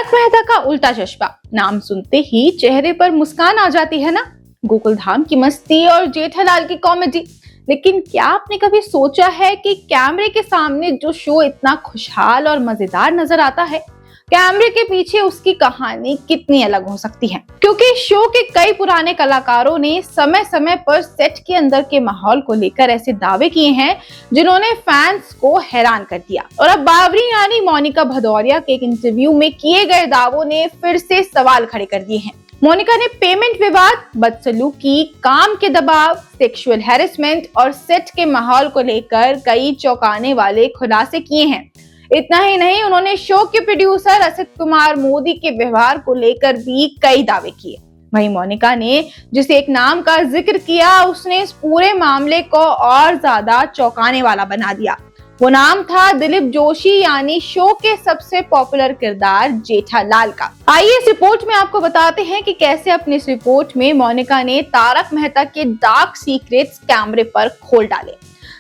तारक मेहता का उल्टा चश्मा नाम सुनते ही चेहरे पर मुस्कान आ जाती है ना। गोकुलधाम की मस्ती और जेठालाल की कॉमेडी। लेकिन क्या आपने कभी सोचा है कि कैमरे के सामने जो शो इतना खुशहाल और मजेदार नजर आता है, कैमरे के पीछे उसकी कहानी कितनी अलग हो सकती है। क्योंकि शो के कई पुराने कलाकारों ने समय समय पर सेट के अंदर के माहौल को लेकर ऐसे दावे किए हैं जिन्होंने फैंस को हैरान कर दिया। और अब बावरी यानी मोनिका भदौरिया के एक इंटरव्यू में किए गए दावों ने फिर से सवाल खड़े कर दिए हैं। मोनिका ने पेमेंट विवाद, बदसलूकी, काम के दबाव, सेक्सुअल हैरेसमेंट और सेट के माहौल को लेकर कई चौंकाने वाले खुलासे किए हैं। इतना ही नहीं, उन्होंने शो के प्रोड्यूसर असित कुमार मोदी के व्यवहार को लेकर भी कई दावे किए। वहीं मोनिका ने जिस एक नाम का जिक्र किया, उसने इस पूरे मामले को और ज्यादा चौंकाने वाला बना दिया। वो नाम था दिलीप जोशी यानी शो के सबसे पॉपुलर किरदार जेठालाल का। आइए इस रिपोर्ट में आपको बताते हैं कि कैसे अपनी इस रिपोर्ट में मोनिका ने तारक मेहता के डार्क सीक्रेट्स कैमरे पर खोल डाले।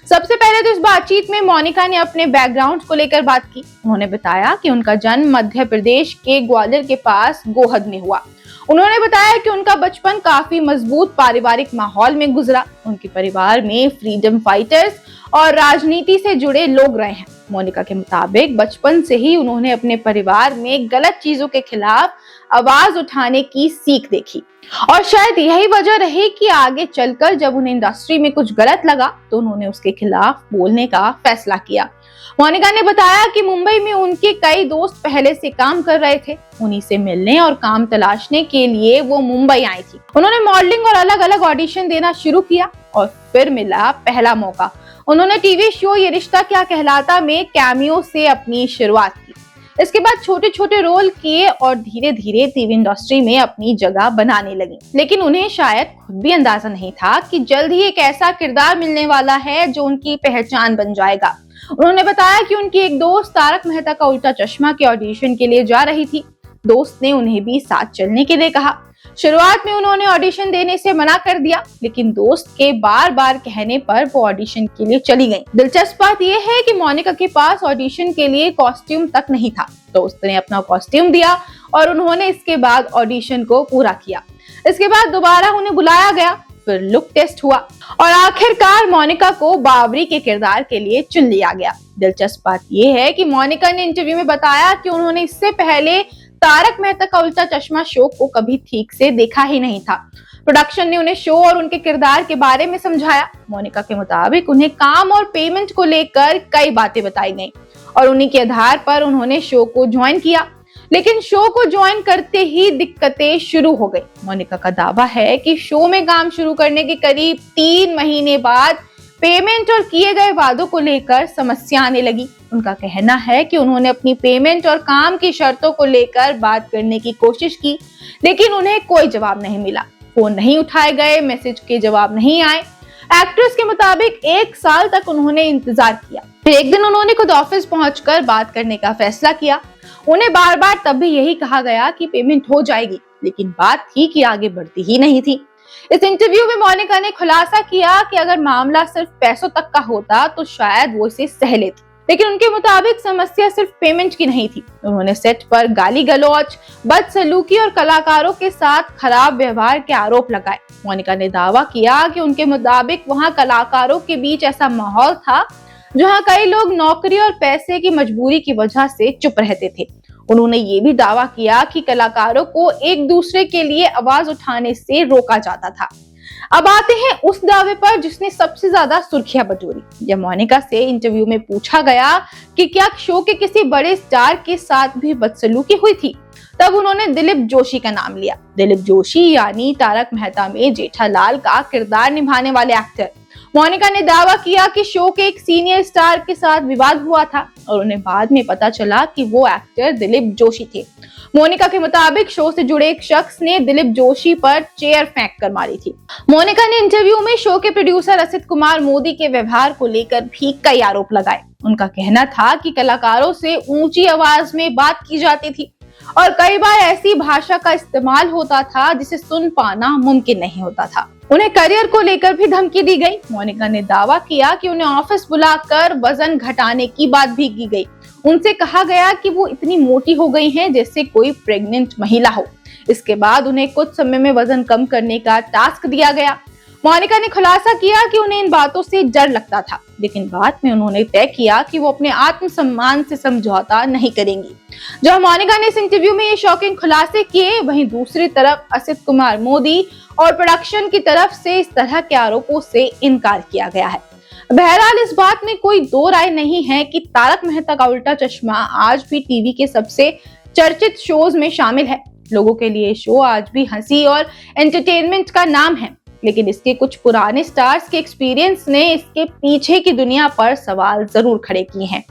सबसे पहले तो इस बातचीत में मोनिका ने अपने बैकग्राउंड को लेकर बात की। उन्होंने बताया कि उनका जन्म मध्य प्रदेश के ग्वालियर के पास गोहद में हुआ। उन्होंने बताया कि उनका बचपन काफी मजबूत पारिवारिक माहौल में गुजरा। उनके परिवार में फ्रीडम फाइटर्स और राजनीति से जुड़े लोग रहे हैं। मोनिका के मुताबिक बचपन से ही उन्होंने अपने परिवार में गलत चीजों के खिलाफ आवाज उठाने की सीख देखी और शायद यही वजह रही कि आगे चलकर जब उन्हें इंडस्ट्री में कुछ गलत लगा तो उन्होंने उसके खिलाफ बोलने का फैसला किया। मोनिका ने बताया कि मुंबई में उनके कई दोस्त पहले से काम कर रहे थे। उन्हीं से मिलने और काम तलाशने के लिए वो मुंबई आई थी। उन्होंने मॉडलिंग और अलग अलग ऑडिशन देना शुरू किया और फिर मिला पहला मौका। उन्होंने टीवी शो ये रिश्ता क्या कहलाता में कैमियो से अपनी शुरुआत की। इसके बाद छोटे छोटे रोल किए और धीरे धीरे टीवी इंडस्ट्री में अपनी जगह बनाने लगी। लेकिन उन्हें शायद खुद भी अंदाजा नहीं था कि जल्द ही एक ऐसा किरदार मिलने वाला है जो उनकी पहचान बन जाएगा। उन्होंने बताया कि उनकी एक दोस्त तारक मेहता का उल्टा चश्मा के ऑडिशन के लिए जा रही थी। दोस्त ने उन्हें भी साथ चलने के लिए कहा। शुरुआत में उन्होंने ऑडिशन देने से मना कर दिया, लेकिन दोस्त के बार बार कहने पर वो ऑडिशन के लिए चली गई। दिलचस्प बात यह है कि मोनिका के पास ऑडिशन के लिए कॉस्ट्यूम तक नहीं था। दोस्त ने अपना कॉस्ट्यूम दिया और उन्होंने इसके बाद ऑडिशन को पूरा किया। इसके बाद दोबारा उन्हें बुलाया गया, फिर लुक टेस्ट हुआ और आखिरकार मोनिका को बावरी के किरदार के लिए चुन लिया गया। दिलचस्प बात यह है कि मोनिका ने इंटरव्यू में बताया कि उन्होंने इससे पहले तारक मेहता का उल्टा चश्मा शो को कभी ठीक से देखा ही नहीं था। प्रोडक्शन ने उन्हें शो और उनके किरदार के बारे में समझाया। मोनिका के मुताबिक उन्हें काम और पेमेंट को लेकर कई बातें बताई गईं और उन्हीं के आधार पर उन्होंने शो को ज्वाइन किया। लेकिन शो को ज्वाइन करते ही दिक्कतें शुरू हो गई। मोनिका का दावा है कि शो में काम शुरू करने के करीब 3 महीने बाद पेमेंट और किए गए वादों को लेकर समस्या आने लगी। उनका कहना है कि उन्होंने अपनी पेमेंट और काम की शर्तों को लेकर बात करने की कोशिश की, लेकिन उन्हें कोई जवाब नहीं मिला। फोन नहीं उठाए गए, मैसेज के जवाब नहीं आए। एक्ट्रेस के मुताबिक 1 साल तक उन्होंने इंतजार किया। फिर एक दिन उन्होंने खुद ऑफिस पहुंचकर बात करने का फैसला किया। उन्हें बार बार तब भी यही कहा गया कि पेमेंट हो जाएगी, लेकिन बात थी कि आगे बढ़ती ही नहीं थी। इस इंटरव्यू में मोनिका ने खुलासा किया कि अगर मामला सिर्फ पैसों तक का होता तो शायद वो इसे सह लेती, लेकिन उनके मुताबिक समस्या सिर्फ पेमेंट की नहीं थी। उन्होंने सेट पर गाली गलौज, बदसलूकी और कलाकारों के साथ खराब व्यवहार के आरोप लगाए। मोनिका ने दावा किया कि उनके मुताबिक वहां कलाकारों के बीच ऐसा माहौल था जहां कई लोग नौकरी और पैसे की मजबूरी की वजह से चुप रहते थे। उन्होंने ये भी दावा किया कि कलाकारों को एक दूसरे के लिए आवाज उठाने से रोका जाता था। अब आते हैं उस दावे पर जिसने सबसे ज्यादा सुर्खियां बटोरी। जब मोनिका से इंटरव्यू में पूछा गया कि क्या शो के किसी बड़े स्टार के साथ भी बदसलूकी हुई थी, तब उन्होंने दिलीप जोशी का नाम लिया। दिलीप जोशी यानी तारक मेहता में जेठालाल का किरदार निभाने वाले एक्टर। मोनिका ने दावा किया कि शो के एक सीनियर स्टार के साथ विवाद हुआ था और उन्हें बाद में पता चला कि वो एक्टर दिलीप जोशी थे। मोनिका के मुताबिक शो से जुड़े एक शख्स ने दिलीप जोशी पर चेयर फेंक कर मारी थी। मोनिका ने इंटरव्यू में शो के प्रोड्यूसर असित कुमार मोदी के व्यवहार को लेकर भी कई आरोप लगाए। उनका कहना था कि कलाकारों से ऊंची आवाज में बात की जाती थी और कई बार ऐसी भाषा का इस्तेमाल होता था जिसे सुन पाना मुमकिन नहीं होता था। उन्हें करियर को लेकर भी धमकी दी गई। मोनिका ने दावा किया कि उन्हें ऑफिस बुलाकर वजन घटाने की बात भी की गई। उनसे कहा गया कि वो इतनी मोटी हो गई हैं जैसे कोई प्रेग्नेंट महिला हो। इसके बाद उन्हें कुछ समय में वजन कम करने का टास्क दिया गया। मोनिका ने खुलासा किया कि उन्हें इन बातों से डर लगता था, लेकिन बाद में उन्होंने तय किया कि वो अपने आत्मसम्मान से समझौता नहीं करेंगी। जब मोनिका ने इस इंटरव्यू में ये शॉकिंग खुलासे किए, वहीं दूसरी तरफ असित कुमार मोदी और प्रोडक्शन की तरफ से इस तरह के आरोपों से इनकार किया गया है। बहरहाल इस बात में कोई दो राय नहीं है कि तारक मेहता का उल्टा चश्मा आज भी टीवी के सबसे चर्चित शोज में शामिल है। लोगों के लिए शो आज भी हंसी और एंटरटेनमेंट का नाम है, लेकिन इसके कुछ पुराने स्टार्स के एक्सपीरियंस ने इसके पीछे की दुनिया पर सवाल जरूर खड़े किए हैं।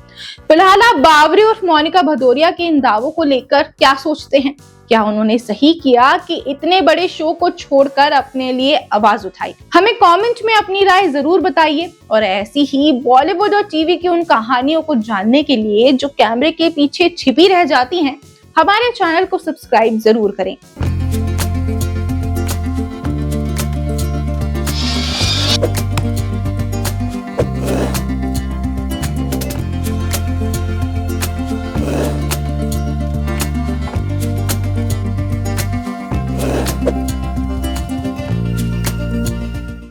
फिलहाल आप बावरी और मोनिका भदौरिया के इन दावों को लेकर क्या सोचते हैं? क्या उन्होंने सही किया कि इतने बड़े शो को छोड़कर अपने लिए आवाज उठाई? हमें कमेंट में अपनी राय जरूर बताइए और ऐसी ही बॉलीवुड और टीवी की उन कहानियों को जानने के लिए जो कैमरे के पीछे छिपी रह जाती हैं, हमारे चैनल को सब्सक्राइब जरूर करें।